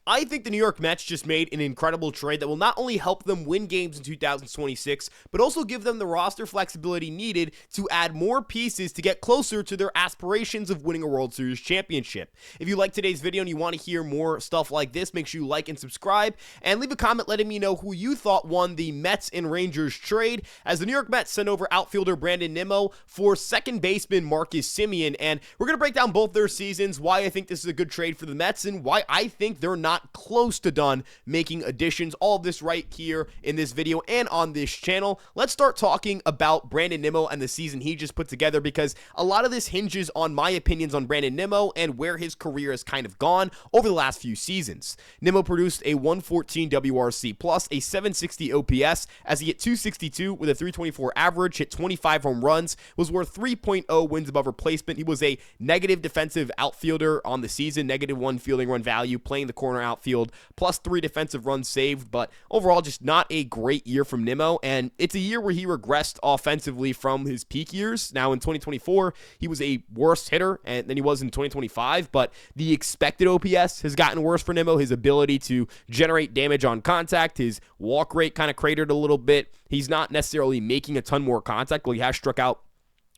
I think the New York Mets just made an incredible trade that will not only help them win games in 2026, but also give them the roster flexibility needed to add more pieces to get closer to their aspirations of winning a World Series championship. If you like today's video and you want to hear more stuff like this, make sure you like and subscribe, and leave a comment letting me know who you thought won the Mets and Rangers trade, as the New York Mets sent over outfielder Brandon Nimmo for second baseman Marcus Semien. And we're going to break down both their seasons, why I think this is a good trade for the Mets, and why I think they're not close to done making additions. All of this right here in this video and on this channel. Let's start talking about Brandon Nimmo and the season he just put together, because a lot of this hinges on my opinions on Brandon Nimmo and where his career has kind of gone over the last few seasons. Nimmo produced a 114 WRC plus, a 760 OPS, as he hit 262 with a 324 average, hit 25 home runs, was worth 3.0 wins above replacement. He was a negative defensive outfielder on the season, -1 fielding run value, playing the corner outfield, +3 defensive runs saved, but overall just not a great year from Nimmo, and it's a year where he regressed offensively from his peak years. Now in 2024, he was a worse hitter than he was in 2025, but the expected OPS has gotten worse for Nimmo. His ability to generate damage on contact, his walk rate kind of cratered a little bit. He's not necessarily making a ton more contact, but he has struck out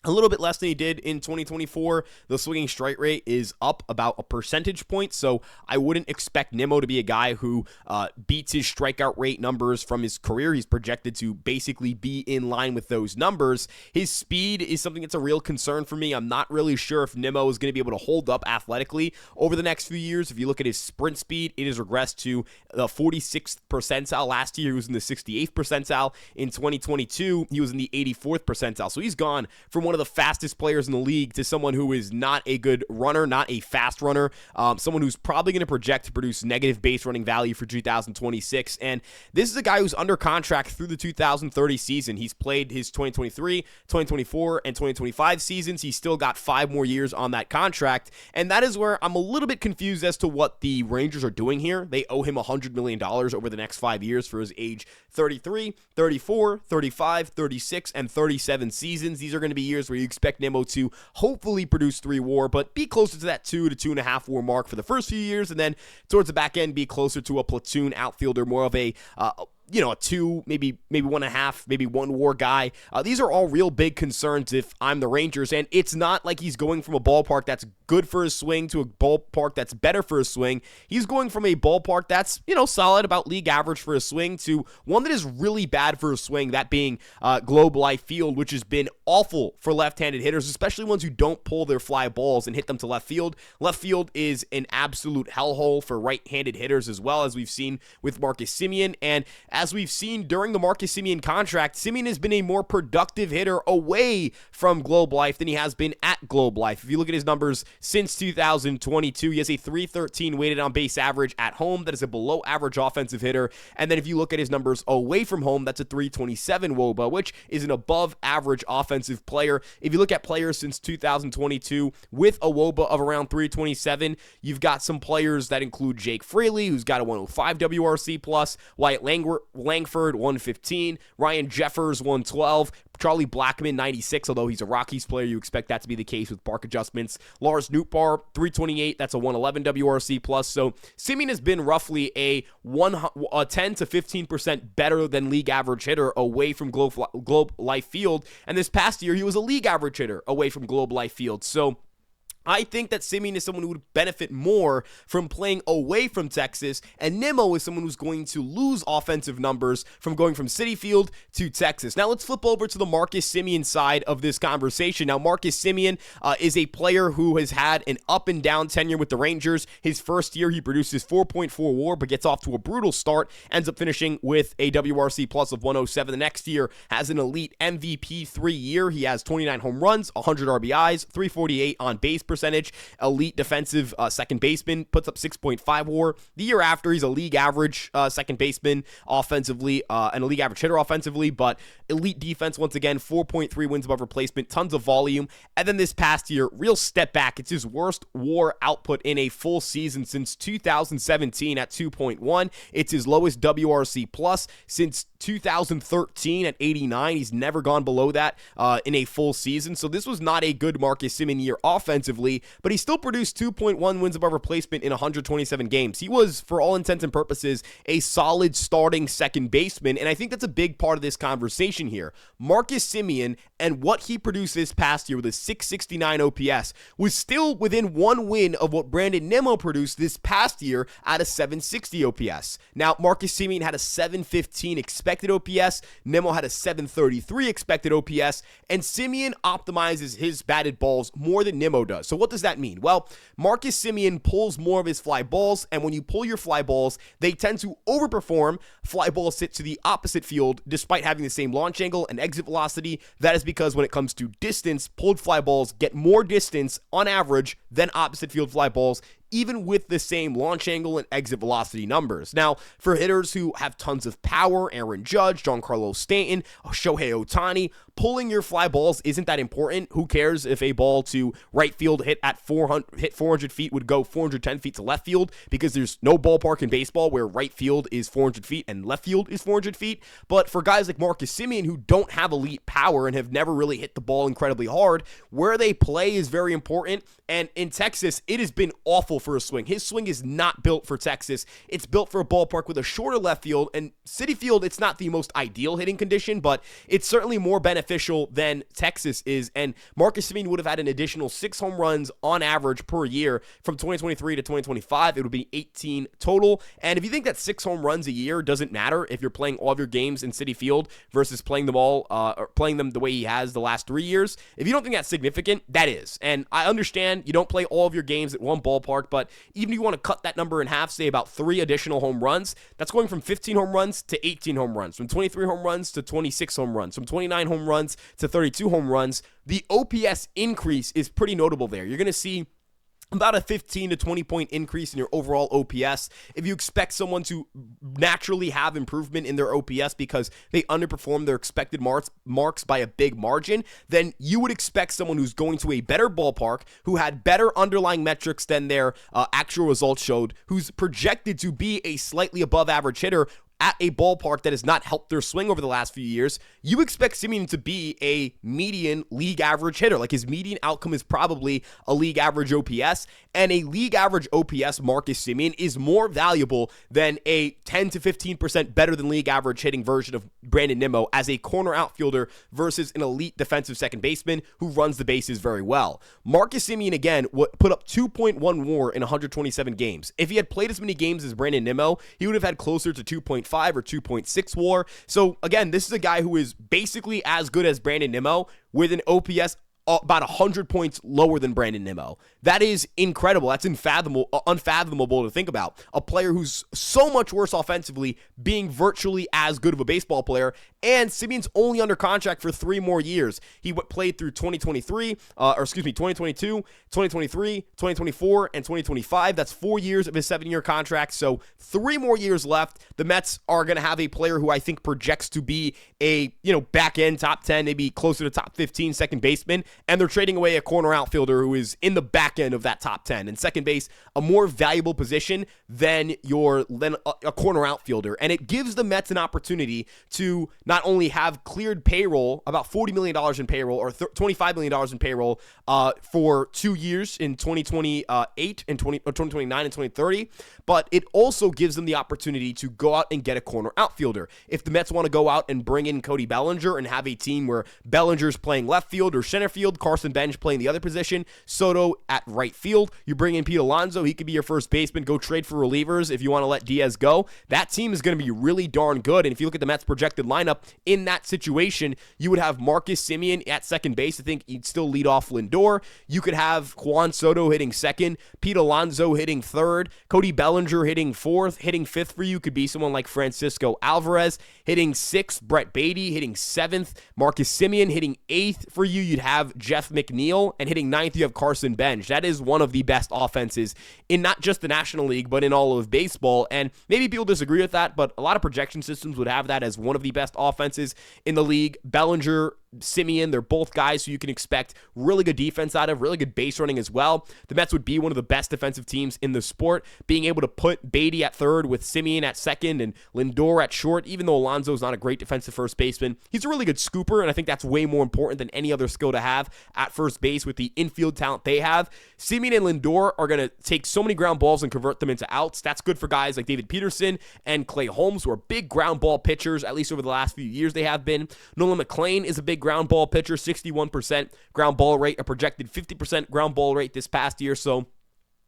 a little bit less than he did in 2024. The swinging strike rate is up about a percentage point, so I wouldn't expect Nimmo to be a guy who beats his strikeout rate numbers from his career. He's projected to basically be in line with those numbers. His speed is something that's a real concern for me. I'm not really sure if Nimmo is going to be able to hold up athletically over the next few years. If you look at his sprint speed, it has regressed to the 46th percentile. Last year, he was in the 68th percentile. In 2022, he was in the 84th percentile. So he's gone from one of the fastest players in the league to someone who is not a good runner, not a fast runner, someone who's probably going to project to produce negative base running value for 2026. And this is a guy who's under contract through the 2030 season. He's played his 2023, 2024, and 2025 seasons. He's still got 5 more years on that contract, and that is where I'm a little bit confused as to what the Rangers are doing here. They owe him $100 million over the next 5 years for his age 33, 34, 35, 36, and 37 seasons. These are going to be years where you expect Nimmo to hopefully produce 3 WAR, but be closer to that 2 to 2.5 WAR mark for the first few years, and then towards the back end be closer to a platoon outfielder, more of a a 2, maybe 1.5, maybe 1 WAR guy. These are all real big concerns if I'm the Rangers, and it's not like he's going from a ballpark that's good for his swing to a ballpark that's better for his swing. He's going from a ballpark that's, solid, about league average for his swing, to one that is really bad for his swing, that being Globe Life Field, which has been awful for left-handed hitters, especially ones who don't pull their fly balls and hit them to left field. Left field is an absolute hellhole for right-handed hitters as well, as we've seen with Marcus Semien, and as we've seen during the Marcus Semien contract, Semien has been a more productive hitter away from Globe Life than he has been at Globe Life. If you look at his numbers since 2022, he has a 313 weighted on base average at home. That is a below average offensive hitter. And then if you look at his numbers away from home, that's a 327 WOBA, which is an above average offensive player. If you look at players since 2022 with a WOBA of around 327, you've got some players that include Jake Fraley, who's got a 105 WRC plus, Wyatt Langford, 115, Ryan Jeffers, 112, Charlie Blackmon, 96, although he's a Rockies player, you expect that to be the case with park adjustments. Lars Nootbaar, 328, that's a 111 WRC plus. So Semien has been roughly a 10 to 15% better than league average hitter away from Globe Life Field, and this past year he was a league average hitter away from Globe Life Field. So I think that Semien is someone who would benefit more from playing away from Texas, and Nimmo is someone who's going to lose offensive numbers from going from Citi Field to Texas. Now let's flip over to the Marcus Semien side of this conversation. Now Marcus Semien is a player who has had an up and down tenure with the Rangers. His first year he produces 4.4 WAR, but gets off to a brutal start, ends up finishing with a WRC plus of 107. The next year has an elite MVP 3 year. He has 29 home runs, 100 RBIs, 348 on base percentage, elite defensive second baseman, puts up 6.5 WAR. The year after, he's a league average second baseman offensively, and a league average hitter offensively, but elite defense once again, 4.3 wins above replacement, tons of volume. And then this past year, real step back. It's his worst WAR output in a full season since 2017 at 2.1. It's his lowest WRC plus since 2013 at 89. He's never gone below that in a full season. So this was not a good Marcus Semien year offensively. offensively, but he still produced 2.1 wins above replacement in 127 games. He was, for all intents and purposes, a solid starting second baseman, and I think that's a big part of this conversation here. Marcus Semien and what he produced this past year with a 669 OPS was still within one win of what Brandon Nimmo produced this past year at a 760 OPS. Now, Marcus Semien had a 715 expected OPS, Nimmo had a 733 expected OPS, and Semien optimizes his batted balls more than Nimmo does. So what does that mean? Well, Marcus Semien pulls more of his fly balls, and when you pull your fly balls, they tend to overperform. Fly balls hit to the opposite field despite having the same launch angle and exit velocity. That is because when it comes to distance, pulled fly balls get more distance on average than opposite field fly balls, even with the same launch angle and exit velocity numbers. Now, for hitters who have tons of power, Aaron Judge, Giancarlo Stanton, Shohei Ohtani, pulling your fly balls isn't that important. Who cares if a ball to right field hit 400 feet would go 410 feet to left field, because there's no ballpark in baseball where right field is 400 feet and left field is 400 feet. But for guys like Marcus Semien who don't have elite power and have never really hit the ball incredibly hard, where they play is very important. And in Texas, it has been awful for a swing. His swing is not built for Texas. It's built for a ballpark with a shorter left field, and Citi Field, it's not the most ideal hitting condition, but it's certainly more beneficial than Texas is. And Marcus Semien would have had an additional 6 home runs on average per year from 2023 to 2025. It would be 18 total. And if you think that 6 home runs a year doesn't matter if you're playing all of your games in Citi Field versus playing them all, or playing them the way he has the last 3 years, if you don't think that's significant, that is. And I understand you don't play all of your games at one ballpark, but even if you want to cut that number in half, say about 3 additional home runs, that's going from 15 home runs to 18 home runs, from 23 home runs to 26 home runs, from 29 home runs to 32 home runs. The OPS increase is pretty notable there. You're going to see about a 15 to 20 point increase in your overall OPS. If you expect someone to naturally have improvement in their OPS because they underperform their expected marks by a big margin, then you would expect someone who's going to a better ballpark, who had better underlying metrics than their actual results showed, who's projected to be a slightly above average hitter at a ballpark that has not helped their swing over the last few years. You expect Semien to be a median league average hitter. Like, his median outcome is probably a league average OPS, and a league average OPS Marcus Semien is more valuable than a 10 to 15% better than league average hitting version of Brandon Nimmo as a corner outfielder versus an elite defensive second baseman who runs the bases very well. Marcus Semien, again, put up 2.1 WAR in 127 games. If he had played as many games as Brandon Nimmo, he would have had closer to 2.5 or 2.6 WAR. So again, this is a guy who is basically as good as Brandon Nimmo with an OPS about 100 points lower than Brandon Nimmo. That is incredible. That's unfathomable to think about. A player who's so much worse offensively being virtually as good of a baseball player, and Semien's only under contract for 3 more years. He played through 2022, 2023, 2024, and 2025. That's 4 years of his 7-year contract, so 3 more years left. The Mets are going to have a player who I think projects to be a, back-end top 10, maybe closer to top 15 second baseman, and they're trading away a corner outfielder who is in the back end of that top 10. And second base, a more valuable position than a corner outfielder. And it gives the Mets an opportunity to not only have cleared payroll, about $40 million in payroll, or $25 million in payroll for 2 years in 2028 and 2029 and 2030, but it also gives them the opportunity to go out and get a corner outfielder. If the Mets want to go out and bring in Cody Bellinger and have a team where Bellinger's playing left field or center field, Carson Bench playing the other position, Soto at right field, you bring in Pete Alonso, he could be your first baseman, go trade for relievers if you want to let Diaz go. That team is going to be really darn good. And if you look at the Mets projected lineup in that situation, you would have Marcus Semien at second base. I think he'd still lead off Lindor. You could have Juan Soto hitting second, Pete Alonso hitting third, Cody Bellinger hitting fourth. Hitting fifth for you could be someone like Francisco Alvarez. Hitting sixth, Brett Beatty. Hitting seventh, Marcus Semien. Hitting eighth for you, you'd have Jeff McNeil. And hitting ninth, you have Carson Bench. That is one of the best offenses in not just the National League, but in all of baseball. And maybe people disagree with that, but a lot of projection systems would have that as one of the best offenses in the league. Bellinger Semien. They're both guys who you can expect really good defense out of, really good base running as well. The Mets would be one of the best defensive teams in the sport, being able to put Beatty at third with Semien at second and Lindor at short. Even though Alonso's not a great defensive first baseman, he's a really good scooper, and I think that's way more important than any other skill to have at first base with the infield talent they have. Semien and Lindor are going to take so many ground balls and convert them into outs. That's good for guys like David Peterson and Clay Holmes, who are big ground ball pitchers, at least over the last few years they have been. Nolan McLean is a big ground ball pitcher, 61% ground ball rate, a projected 50% ground ball rate this past year. So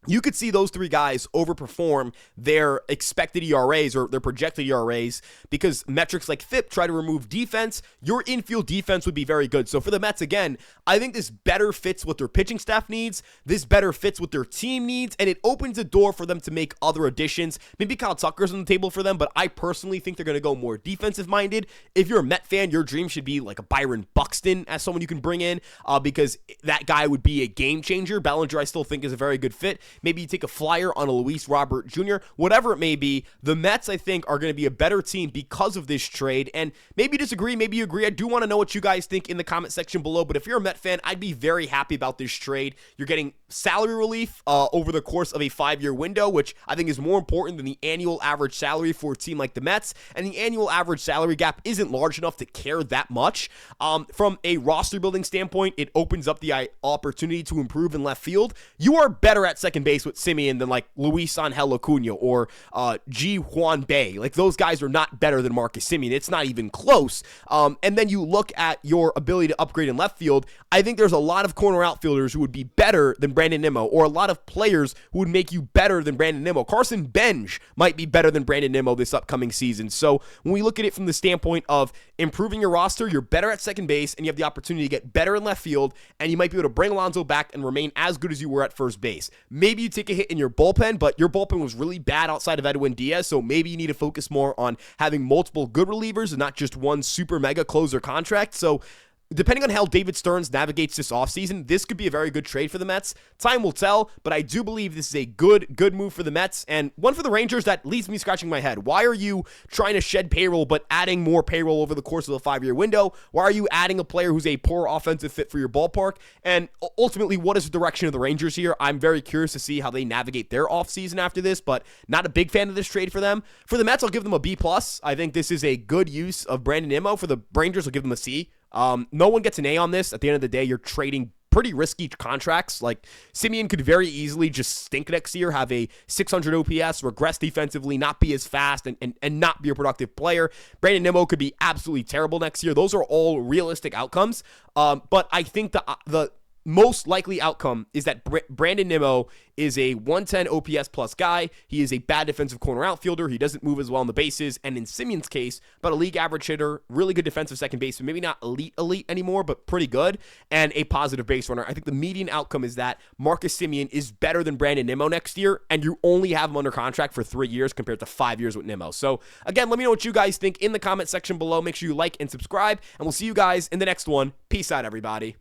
you could see those three guys overperform their expected ERAs or their projected ERAs because metrics like FIP try to remove defense. Your infield defense would be very good. So for the Mets, again, I think this better fits what their pitching staff needs. This better fits what their team needs, and it opens a door for them to make other additions. Maybe Kyle Tucker's on the table for them, but I personally think they're going to go more defensive-minded. If you're a Met fan, your dream should be like a Byron Buxton as someone you can bring in because that guy would be a game changer. Bellinger, I still think, is a very good fit. Maybe you take a flyer on a Luis Robert Jr., whatever it may be. The Mets, I think, are going to be a better team because of this trade. And maybe you disagree, maybe you agree. I do want to know what you guys think in the comment section below. But if you're a Met fan, I'd be very happy about this trade. You're getting salary relief over the course of a 5-year window, which I think is more important than the annual average salary for a team like the Mets. And the annual average salary gap isn't large enough to care that much. From a roster building standpoint, it opens up the opportunity to improve in left field. You are better at second base with Semien than like Luis Angel Acuna or Ji Hwan Bae. Like, those guys are not better than Marcus Semien. It's not even close. And then you look at your ability to upgrade in left field. I think there's a lot of corner outfielders who would be better than Brandon Nimmo, or a lot of players who would make you better than Brandon Nimmo. Carson Bench might be better than Brandon Nimmo this upcoming season. So when we look at it from the standpoint of improving your roster, you're better at second base, and you have the opportunity to get better in left field, and you might be able to bring Alonso back and remain as good as you were at first base. Maybe you take a hit in your bullpen, but your bullpen was really bad outside of Edwin Diaz, so maybe you need to focus more on having multiple good relievers and not just one super mega closer contract. So depending on how David Stearns navigates this offseason, this could be a very good trade for the Mets. Time will tell, but I do believe this is a good move for the Mets, and one for the Rangers that leaves me scratching my head. Why are you trying to shed payroll but adding more payroll over the course of a 5-year window? Why are you adding a player who's a poor offensive fit for your ballpark? And ultimately, what is the direction of the Rangers here? I'm very curious to see how they navigate their offseason after this, but not a big fan of this trade for them. For the Mets, I'll give them a B+. I think this is a good use of Brandon Nimmo. For the Rangers, I'll give them a C. No one gets an A on this. At the end of the day, you're trading pretty risky contracts. Like, Semien could very easily just stink next year, have a 600 OPS, regress defensively, not be as fast, and not be a productive player. Brandon Nimmo could be absolutely terrible next year. Those are all realistic outcomes. But I think the most likely outcome is that Brandon Nimmo is a 110 OPS plus guy. He is a bad defensive corner outfielder. He doesn't move as well on the bases. And in Semien's case, about a league average hitter, really good defensive second baseman, maybe not elite anymore, but pretty good, and a positive base runner. I think the median outcome is that Marcus Semien is better than Brandon Nimmo next year, and you only have him under contract for 3 years compared to 5 years with Nimmo. So again, let me know what you guys think in the comment section below. Make sure you like and subscribe, and we'll see you guys in the next one. Peace out, everybody.